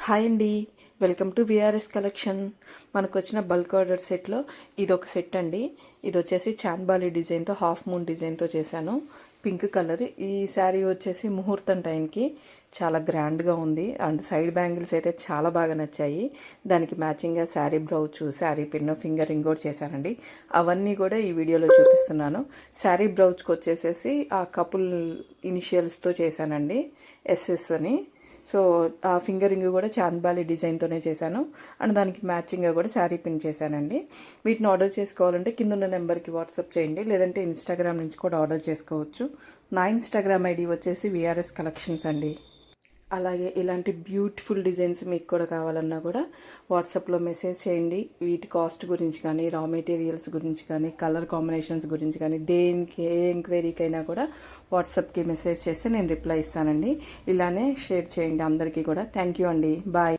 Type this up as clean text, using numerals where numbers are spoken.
Hi అండి, welcome to VRS collection. మనకు వచ్చిన బల్క్ ఆర్డర్ సెట్లో ఇది ఒక సెట్ అండి. ఇది వచ్చేసి చాంద్బాలి డిజైన్తో, హాఫ్ మూన్ డిజైన్తో చేశాను. Pink colour. ఈ శారీ వచ్చేసి ముహూర్తం టైంకి చాలా గ్రాండ్గా ఉంది. అండ్ సైడ్ బ్యాంగిల్స్ అయితే చాలా బాగా నచ్చాయి. దానికి మ్యాచింగ్గా sari brooch, sari pin, finger ring కూడా చేశానండి. అవన్నీ కూడా ఈ వీడియోలో చూపిస్తున్నాను. శారీ బ్రౌచ్కి వచ్చేసేసి ఆ కపుల్ ఇనిషియల్స్తో చేశానండి, ఎస్ఎస్ అని. సో ఆ ఫింగర్ రింగ్ కూడా చాంద్బాలి డిజైన్తోనే చేశాను. అండ్ దానికి మ్యాచింగ్గా కూడా శారీ పిన్ చేశానండి. వీటిని ఆర్డర్ చేసుకోవాలంటే కింద ఉన్న నెంబర్కి వాట్సాప్ చేయండి, లేదంటే ఇన్స్టాగ్రామ్ నుంచి కూడా ఆర్డర్ చేసుకోవచ్చు. నా ఇన్స్టాగ్రామ్ ఐడి వచ్చేసి విఆర్ఎస్ కలెక్షన్స్ అండి. అలాగే ఇలాంటి బ్యూటిఫుల్ డిజైన్స్ మీకు కూడా కావాలన్నా కూడా వాట్సాప్లో మెసేజ్ చేయండి. వీటి కాస్ట్ గురించి కానీ, రా మెటీరియల్స్ గురించి కానీ, కలర్ కాంబినేషన్స్ గురించి కానీ, దేనికి ఏ ఎంక్వైరీకైనా కూడా వాట్సాప్కి మెసేజ్ చేస్తే నేను రిప్లై ఇస్తానండి. ఇలానే షేర్ చేయండి అందరికీ కూడా. థ్యాంక్ యూ అండి. బాయ్.